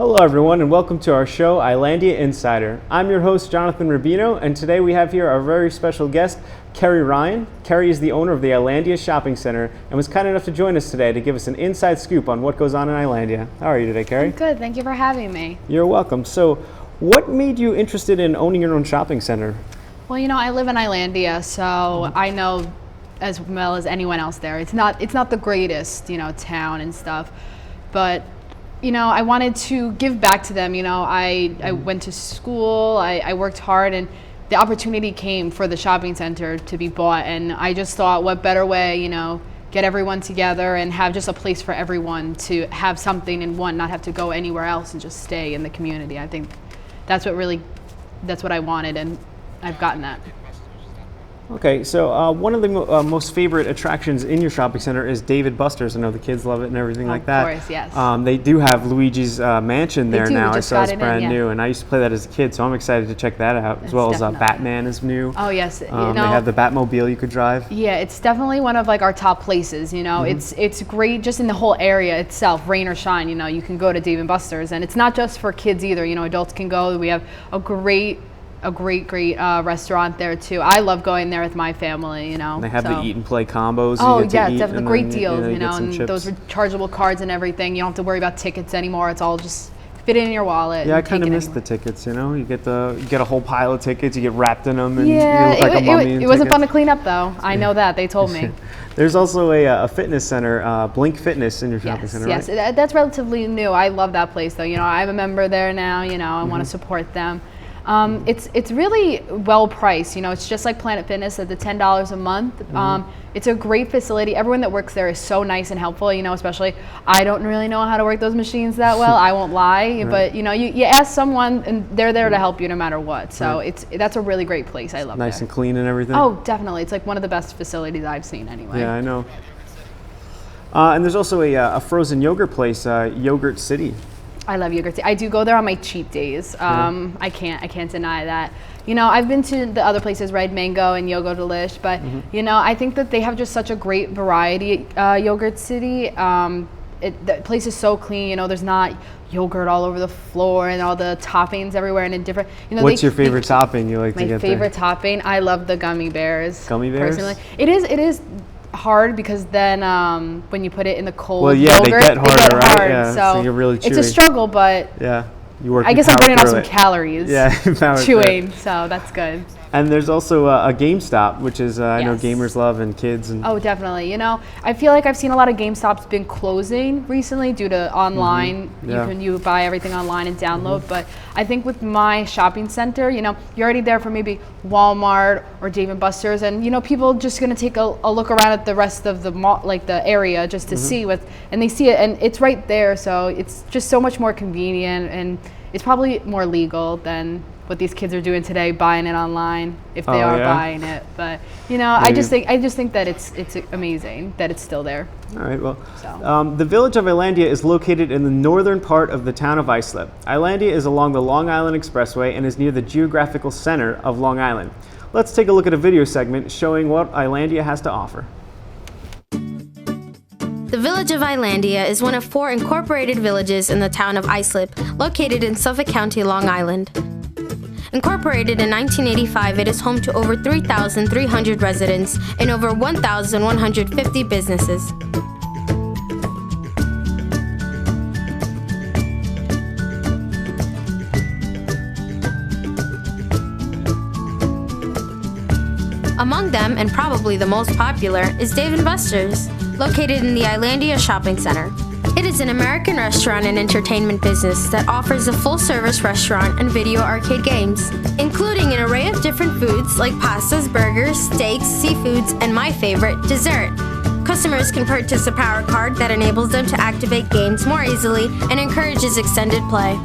Hello everyone and welcome to our show, Islandia Insider. I'm your host, Jonathan Rubino, and today we have here our very special guest, Kerry Ryan. Kerry is the owner of the Islandia Shopping Center and was kind enough to join us today to give us an inside scoop on what goes on in Islandia. How are you today, Kerry? I'm good, thank you for having me. You're welcome. So, what made you interested in owning your own shopping center? Well, you know, I live in Islandia, so I know as well as anyone else there. It's not the greatest, town and stuff, but I wanted to give back to them. I went to school, I worked hard, and the opportunity came for the shopping center to be bought. And I just thought, what better way, get everyone together and have just a place for everyone to have something and not have to go anywhere else and just stay in the community. I think that's what I wanted, and I've gotten that. Okay, so one of the most favorite attractions in your shopping center is Dave & Buster's. I know the kids love it and everything like that. Of course, yes. They do have Luigi's Mansion there now. I saw it's brand yeah. new, and I used to play that as a kid, so I'm excited to check that out, as well as Batman is new. Oh, yes. They have the Batmobile you could drive. Yeah, it's definitely one of our top places. It's great just in the whole area itself, rain or shine. You can go to Dave & Buster's, and it's not just for kids either. Adults can go. We have a great restaurant there too. I love going there with my family, And they have the eat and play combos. Oh yeah, definitely great deals, and those rechargeable cards and everything. You don't have to worry about tickets anymore. It's all just fit in your wallet. Yeah, I kind of miss the tickets. You get a whole pile of tickets. You get wrapped in them, and yeah, you look like a mummy. It wasn't fun to clean up though. I know that they told me. There's also a fitness center, Blink Fitness, in your shopping center, right? Yes, that's relatively new. I love that place though. I'm a member there now. I want to support them. It's really well priced. It's just like Planet Fitness at the $10 a month. It's a great facility. Everyone that works there is so nice and helpful. Especially I don't really know how to work those machines that well. I won't lie, right. But you ask someone and they're there to help you no matter what. So right. That's a really great place. I love it. Nice and clean and everything. Oh, definitely. It's like one of the best facilities I've seen anyway. Yeah, I know. And there's also a frozen yogurt place, Yogurt City. I love Yogurt City. I do go there on my cheat days. I can't deny that. I've been to the other places, Red Mango and Yogo Delish, but I think that they have just such a great variety. Yogurt City, the place is so clean. There's not yogurt all over the floor and all the toppings everywhere and in different. What's your favorite topping you like to get there? My favorite topping, I love the gummy bears. Gummy bears? Personally, it is hard because then when you put it in the cold yogurt, they get harder, right? hard. Yeah, so you're really chewy. It's a struggle, but yeah, you work. I guess I'm burning off some calories. Yeah, chewing, so that's good. And there's also a GameStop, which is I know gamers love and kids. And oh, definitely. I feel like I've seen a lot of GameStops been closing recently due to online. You buy everything online and download. But I think with my shopping center, you're already there for maybe Walmart or Dave & Buster's, and people just gonna take a look around at the rest of the mall, like the area, just to see and they see it, and it's right there. So it's just so much more convenient, and it's probably more legal than what these kids are doing today, buying it online, if they are buying it. But I just think that it's amazing that it's still there. All right, well, the village of Islandia is located in the northern part of the town of Islip. Islandia is along the Long Island Expressway and is near the geographical center of Long Island. Let's take a look at a video segment showing what Islandia has to offer. The village of Islandia is one of 4 incorporated villages in the town of Islip, located in Suffolk County, Long Island. Incorporated in 1985, it is home to over 3,300 residents and over 1,150 businesses. Among them, and probably the most popular, is Dave & Buster's, located in the Islandia Shopping Center. It is an American restaurant and entertainment business that offers a full-service restaurant and video arcade games, including an array of different foods like pastas, burgers, steaks, seafoods, and my favorite, dessert. Customers can purchase a power card that enables them to activate games more easily and encourages extended play.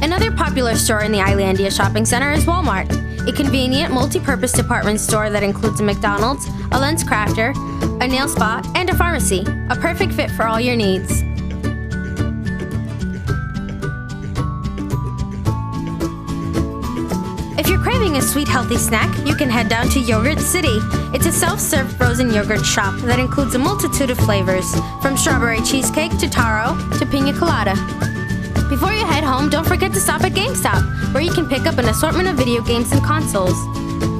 Another popular store in the Islandia Shopping Center is Walmart. a convenient multi-purpose department store that includes a McDonald's, a lens crafter, a nail spa, and a pharmacy. A perfect fit for all your needs. If you're craving a sweet, healthy snack, you can head down to Yogurt City. It's a self-serve frozen yogurt shop that includes a multitude of flavors, from strawberry cheesecake to taro to pina colada. Before you head home, don't forget to stop at GameStop, where you can pick up an assortment of video games and consoles.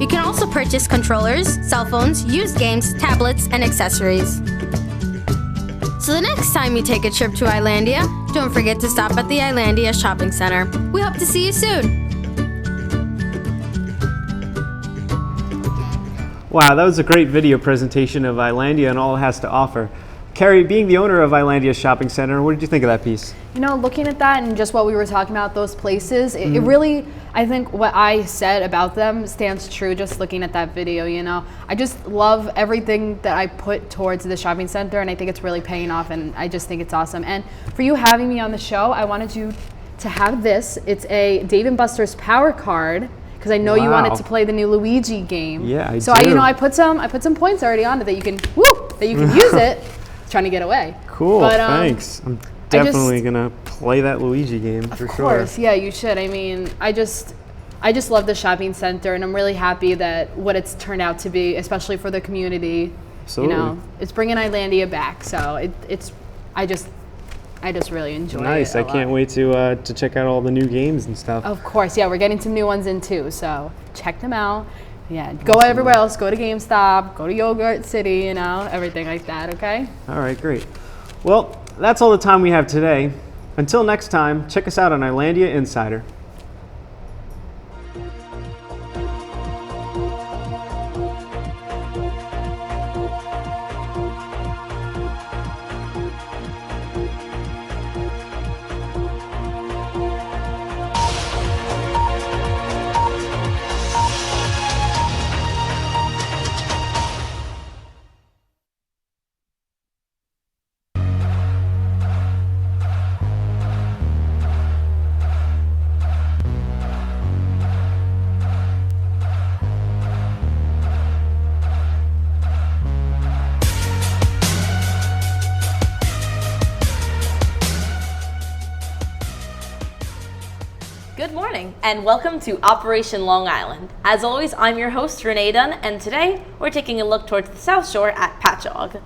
You can also purchase controllers, cell phones, used games, tablets, and accessories. So the next time you take a trip to Islandia, don't forget to stop at the Islandia Shopping Center. We hope to see you soon. Wow, that was a great video presentation of Islandia and all it has to offer. Carrie, being the owner of Islandia Shopping Center, what did you think of that piece? You know, looking at that and just what we were talking about, those places, it really, I think what I said about them stands true just looking at that video, you know. I just love everything that I put towards the shopping center, and I think it's really paying off, and I just think it's awesome. And for you having me on the show, I wanted you to have this. It's a Dave & Buster's Power Card, because I know you wanted to play the new Luigi game. Yeah, I do. So I put some points already on it that you can use it. Trying to get away. Cool, but, thanks. I'm definitely gonna play that Luigi game for sure. Of course, yeah, you should. I mean, I just love the shopping center, and I'm really happy that what it's turned out to be, especially for the community. Absolutely. You know, it's bringing Islandia back. So I just really enjoy it. Nice. I can't wait to check out all the new games and stuff. Of course, yeah, we're getting some new ones in too. So check them out. Yeah, go everywhere else. Go to GameStop. Go to Yogurt City. You know, everything like that. Okay. All right, great. Well, that's all the time we have today. Until next time, check us out on Islandia Insider. Good morning and welcome to Operation Long Island. As always, I'm your host, Renee Dunn, and today we're taking a look towards the South Shore at Patchogue.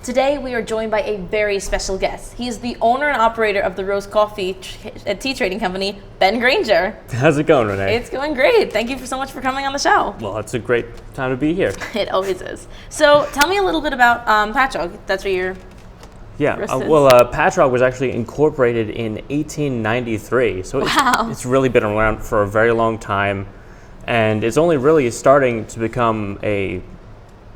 Today we are joined by a very special guest. He is the owner and operator of the Rose Coffee and Tea Trading Company, Ben Granger. How's it going, Renee? It's going great. Thank you so much for coming on the show. Well, it's a great time to be here. It always is. So tell me a little bit about Patchogue. That's where you're... Patchogue was actually incorporated in 1893, so it's really been around for a very long time, and it's only really starting to become a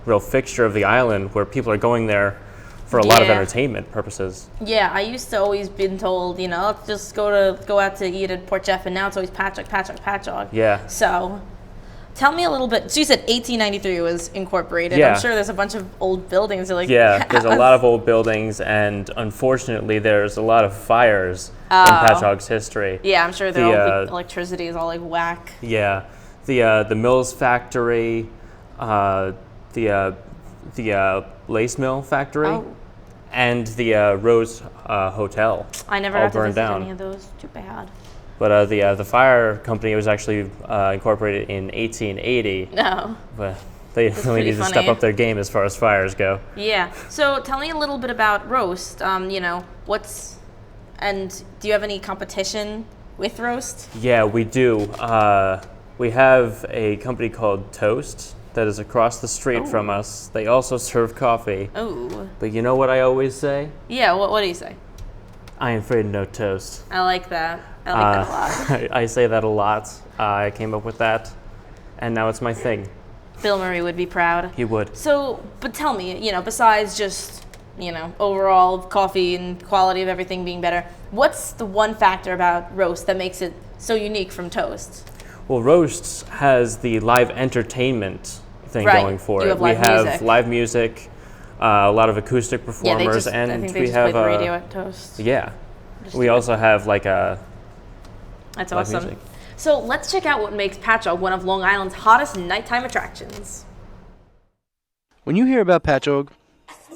real fixture of the island where people are going there for a lot of entertainment purposes. Yeah, I used to always been told, let's just go out to eat at Port Jeff, and now it's always Patchogue. Yeah. So tell me a little bit. So you said 1893 was incorporated. Yeah. I'm sure there's a bunch of old buildings. There's a lot of old buildings, and unfortunately, there's a lot of fires in Patchogue's history. Yeah, I'm sure the electricity is all like whack. Yeah, the Mills factory, the lace mill factory, and the Rose Hotel. I never got to visit any of those. Too bad. But the fire company was actually incorporated in 1880. No. But they really need to step up their game as far as fires go. Yeah. So tell me a little bit about Roast. And do you have any competition with Roast? Yeah, we do. We have a company called Toast that is across the street from us. They also serve coffee. Oh. But you know what I always say? Yeah, what do you say? I ain't afraid of no toast. I like that. I like that a lot. I say that a lot. I came up with that, and now it's my thing. Bill Murray would be proud. He would. So, but tell me, besides just, overall coffee and quality of everything being better, what's the one factor about Roast that makes it so unique from Toast? Well, Roast has the live entertainment thing going for it. We have live music, a lot of acoustic performers, I think they we just have play the radio at Toast. Yeah. We also have That's awesome. Music. So let's check out what makes Patchogue one of Long Island's hottest nighttime attractions. When you hear about Patchogue,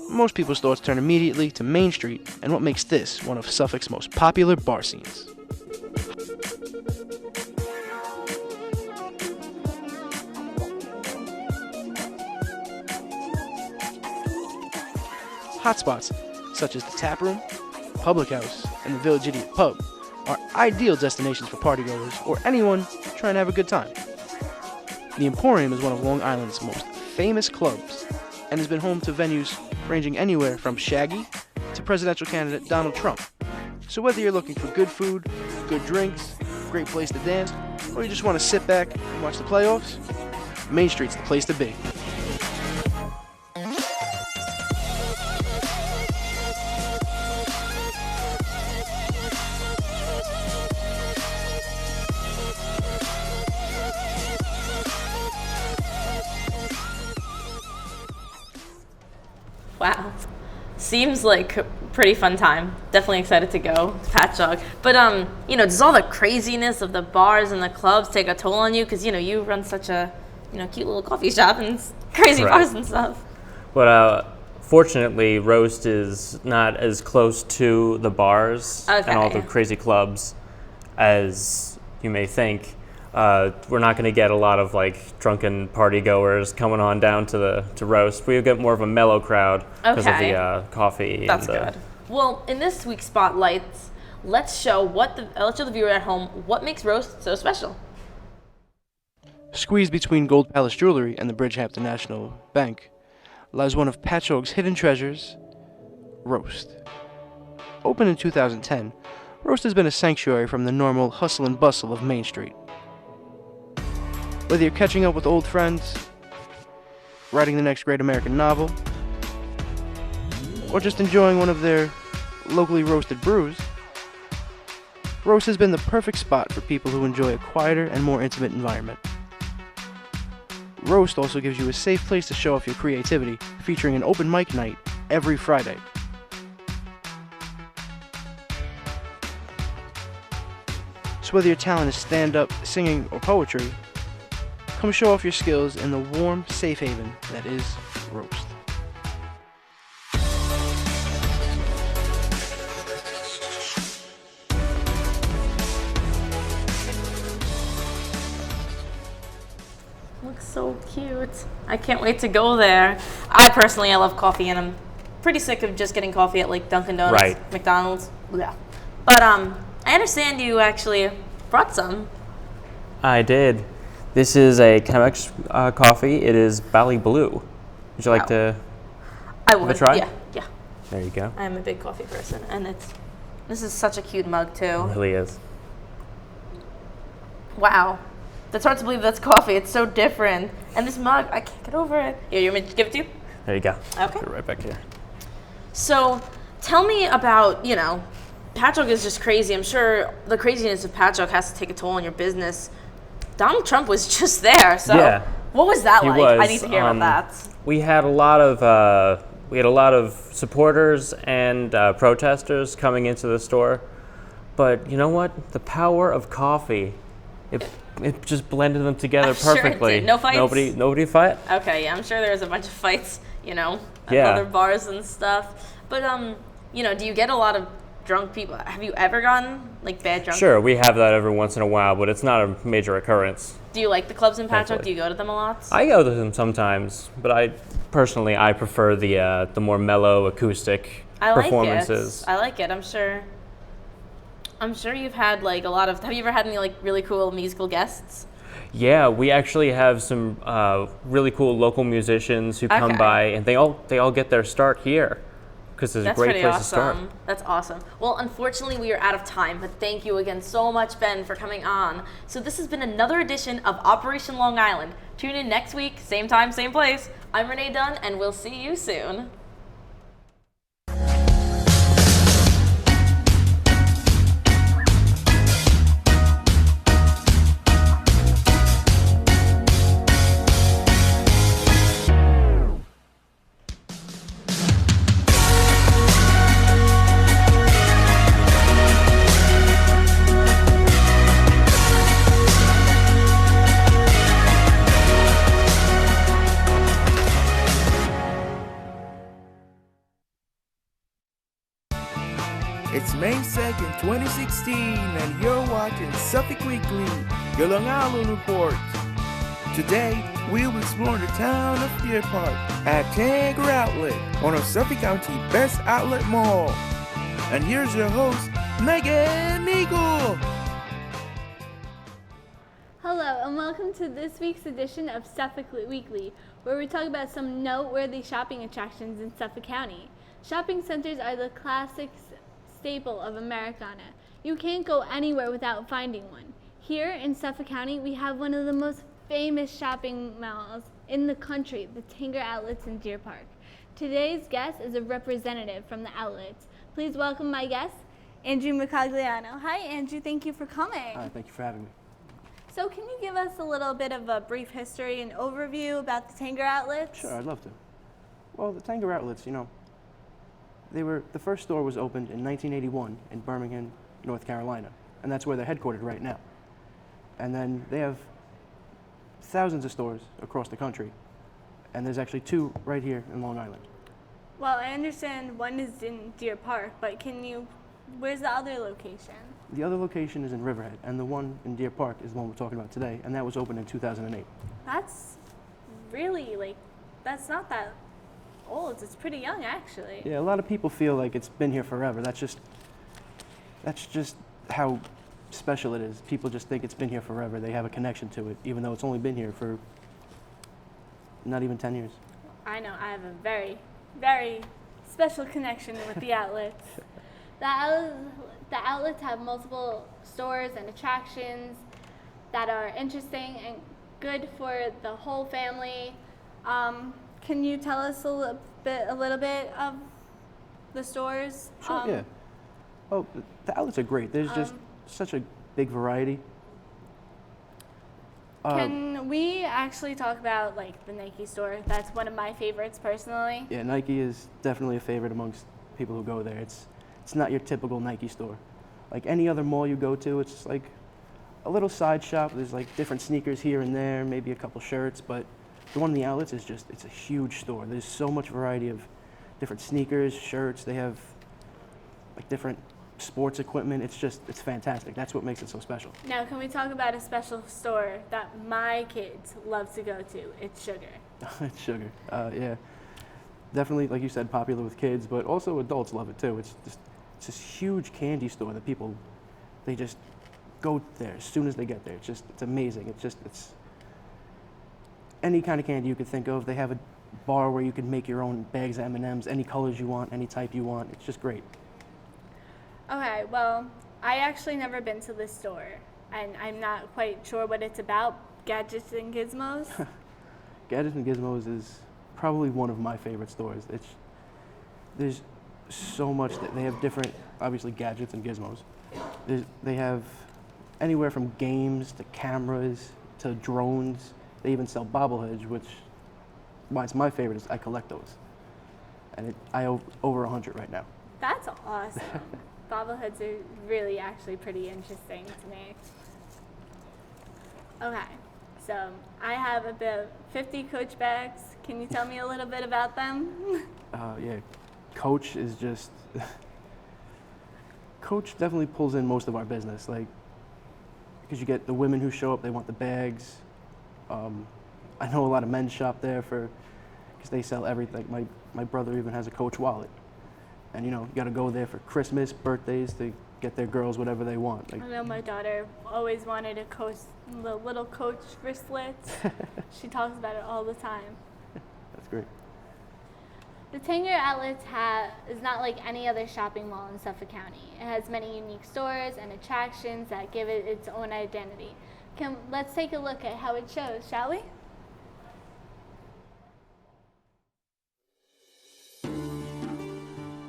most people's thoughts turn immediately to Main Street and what makes this one of Suffolk's most popular bar scenes. Hotspots such as the Tap Room, Public House, and the Village Idiot Pub are ideal destinations for partygoers or anyone trying to have a good time. The Emporium is one of Long Island's most famous clubs and has been home to venues ranging anywhere from Shaggy to presidential candidate Donald Trump. So whether you're looking for good food, good drinks, great place to dance, or you just want to sit back and watch the playoffs, Main Street's the place to be. Wow. Seems like a pretty fun time. Definitely excited to go to Patchogue. But, does all the craziness of the bars and the clubs take a toll on you? Because, you run such a, cute little coffee shop and crazy Right. bars and stuff. But fortunately, Roast is not as close to the bars and all the crazy clubs as you may think. We're not going to get a lot of drunken party goers coming on down to Roast. We get more of a mellow crowd because of the coffee. That's good. Well, in this week's spotlights, let's show the viewer at home what makes Roast so special. Squeezed between Gold Palace Jewelry and the Bridgehampton National Bank lies one of Patchogue's hidden treasures, Roast. Opened in 2010, Roast has been a sanctuary from the normal hustle and bustle of Main Street. Whether you're catching up with old friends, writing the next great American novel, or just enjoying one of their locally roasted brews, Roast has been the perfect spot for people who enjoy a quieter and more intimate environment. Roast also gives you a safe place to show off your creativity, featuring an open mic night every Friday. So whether your talent is stand-up, singing, or poetry, come show off your skills in the warm, safe haven that is Roast. Looks so cute. I can't wait to go there. I love coffee, and I'm pretty sick of just getting coffee at Dunkin' Donuts, Right. McDonald's. Yeah. But I understand you actually brought some. I did. This is a Chemex coffee. It is Bally Blue. Would you like to I give would. a try? Yeah. There you go. I am a big coffee person, and this is such a cute mug too. It really is. Wow. That's hard to believe that's coffee. It's so different. And this mug, I can't get over it. Here, you want me to give it to you? There you go. Okay. Put it right back here. So, tell me about, Patchogue is just crazy. I'm sure the craziness of Patchogue has to take a toll on your business. Donald Trump was just there, so Yeah. what was that He like? was, I need to hear about that. We had a lot of supporters and protesters coming into the store, but you know what? The power of coffee, it just blended them together I'm sure it perfectly. did. No fights? Nobody fight. Okay, yeah, I'm sure there was a bunch of fights, at Yeah. other bars and stuff. But do you get a lot of drunk people? Have you ever gotten bad drunk? Sure, we have that every once in a while, but it's not a major occurrence. Do you like the clubs in Patchogue? Thankfully. Do you go to them a lot? I go to them sometimes, but I prefer the more mellow acoustic performances. I like it. I'm sure you've had a lot of. Have you ever had any really cool musical guests? Yeah, we actually have some really cool local musicians who come Okay. by, and they all get their start here because it's a That's great pretty place awesome. to start. That's awesome. Well, unfortunately, we are out of time, but thank you again so much, Ben, for coming on. So this has been another edition of Operation Long Island. Tune in next week, same time, same place. I'm Renee Dunn, and we'll see you soon. May 2nd, 2016, and you're watching Suffolk Weekly, your Long Island report. Today, we'll explore the town of Deer Park at Tanger Outlet, one of Suffolk County's best outlet mall. And here's your host, Megan Eagle. Hello, and welcome to this week's edition of Suffolk Weekly, where we talk about some noteworthy shopping attractions in Suffolk County. Shopping centers are the classic staple of Americana. You can't go anywhere without finding one. Here in Suffolk County, we have one of the most famous shopping malls in the country, the Tanger Outlets in Deer Park. Today's guest is a representative from the outlets. Please welcome my guest, Andrew Mercogliano. Hi, Andrew. Thank you for coming. Hi, thank you for having me. So can you give us a little bit of a brief history and overview about the Tanger Outlets? Sure, I'd love to. Well, the Tanger Outlets, the first store was opened in 1981 in Birmingham, North Carolina, and that's where they're headquartered right now. And then they have thousands of stores across the country, and there's actually two right here in Long Island. Well, I understand one is in Deer Park, but where's the other location? The other location is in Riverhead, and the one in Deer Park is the one we're talking about today, and that was opened in 2008. That's really, that's not that old. It's pretty young, actually. Yeah, a lot of people feel like it's been here forever. That's just how special it is. People just think it's been here forever. They have a connection to it, even though it's only been here for not even 10 years. I know. I have a very, very special connection with the outlets. The outlets have multiple stores and attractions that are interesting and good for the whole family. Can you tell us a little bit of the stores? Sure, yeah. Oh, the outlets are great. There's just such a big variety. Can we actually talk about the Nike store? That's one of my favorites personally. Yeah, Nike is definitely a favorite amongst people who go there. It's not your typical Nike store. Like any other mall you go to, it's like a little side shop. There's different sneakers here and there, maybe a couple shirts, but the one in the outlets is it's a huge store. There's so much variety of different sneakers, shirts. They have different sports equipment. It's fantastic. That's what makes it so special. Now, can we talk about a special store that my kids love to go to? It's Sugar. It's Sugar. Yeah. Definitely, like you said, popular with kids, but also adults love it too. It's this huge candy store that they just go there as soon as they get there. It's amazing. It's any kind of candy you could think of. They have a bar where you can make your own bags of M&Ms, any colors you want, any type you want. It's just great. Okay, well, I actually never been to this store, and I'm not quite sure what it's about. Gadgets and Gizmos? Gadgets and Gizmos is probably one of my favorite stores. There's so much that they have different, obviously, gadgets and gizmos. They have anywhere from games to cameras to drones. They even sell bobbleheads, which why it's my favorite is I collect those. And I owe over 100 right now. That's awesome. Bobbleheads are really actually pretty interesting to me. Okay, so I have about 50 Coach bags. Can you tell me a little bit about them? Yeah, Coach is Coach definitely pulls in most of our business, because you get the women who show up, they want the bags. I know a lot of men shop there because they sell everything. My brother even has a Coach wallet. And you got to go there for Christmas, birthdays to get their girls whatever they want. I know my daughter always wanted the little Coach wristlets. She talks about it all the time. That's great. The Tanger Outlets is not like any other shopping mall in Suffolk County. It has many unique stores and attractions that give it its own identity. Let's take a look at how it shows, shall we?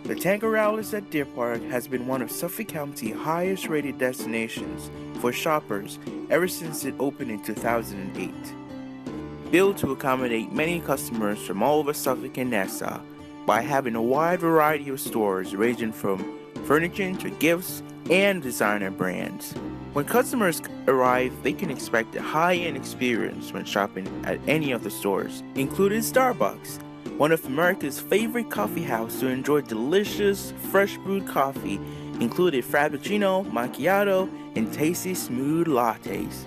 The Tanger Outlets at Deer Park has been one of Suffolk County's highest rated destinations for shoppers ever since it opened in 2008. Built to accommodate many customers from all over Suffolk and Nassau by having a wide variety of stores ranging from furniture to gifts and designer brands. When customers arrive, they can expect a high-end experience when shopping at any of the stores, including Starbucks, one of America's favorite coffee houses to enjoy delicious, fresh brewed coffee including Frappuccino, Macchiato, and tasty smooth lattes.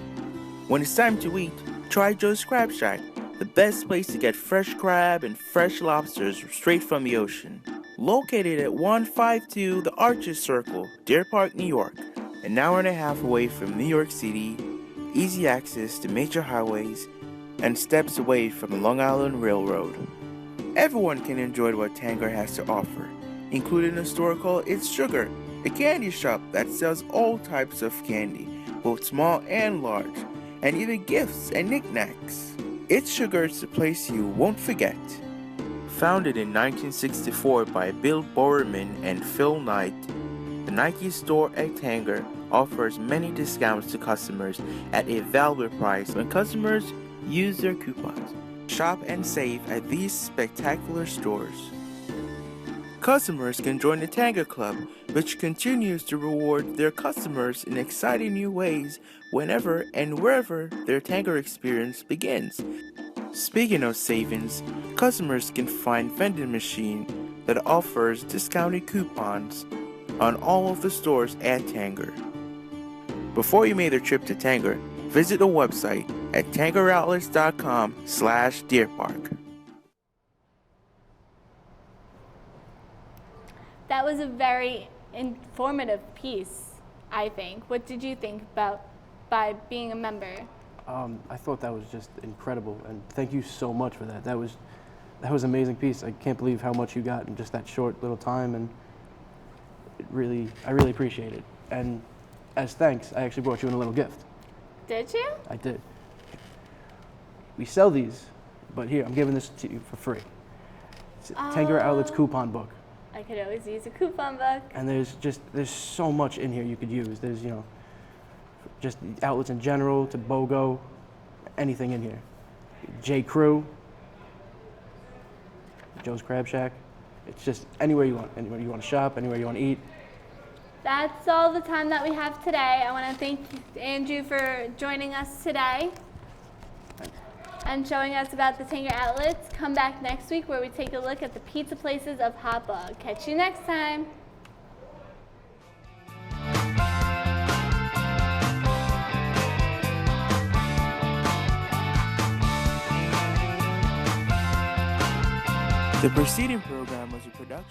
When it's time to eat, try Joe's Crab Shack, the best place to get fresh crab and fresh lobsters straight from the ocean. Located at 152 The Arches Circle, Deer Park, New York, an hour and a half away from New York City, easy access to major highways, and steps away from the Long Island Railroad. Everyone can enjoy what Tanger has to offer, including a store called It's Sugar, a candy shop that sells all types of candy, both small and large, and even gifts and knickknacks. It's Sugar is the place you won't forget. Founded in 1964 by Bill Bowerman and Phil Knight, the Nike store at Tanger offers many discounts to customers at a valuable price when customers use their coupons. Shop and save at these spectacular stores. Customers can join the Tanger Club, which continues to reward their customers in exciting new ways whenever and wherever their Tanger experience begins. Speaking of savings, customers can find vending machine that offers discounted coupons on all of the stores at Tanger. Before you make the trip to Tanger, visit the website at tangeroutlets.com/deerpark. That was a very informative piece, I think. What did you think about by being a member? I thought that was just incredible, and thank you so much for that. That was an amazing piece. I can't believe how much you got in just that short little time, and I really appreciate it. And as thanks, I actually brought you in a little gift. Did you? I did. We sell these, but here, I'm giving this to you for free. It's a Tanger Outlets coupon book. I could always use a coupon book. And there's so much in here you could use. There's, just outlets in general to BOGO, anything in here. J. Crew, Joe's Crab Shack. It's just anywhere you want. Anywhere you want to shop, anywhere you want to eat. That's all the time that we have today. I want to thank Andrew for joining us today and showing us about the Tanger Outlets. Come back next week where we take a look at the pizza places of Hot Bug. Catch you next time. The preceding program was a production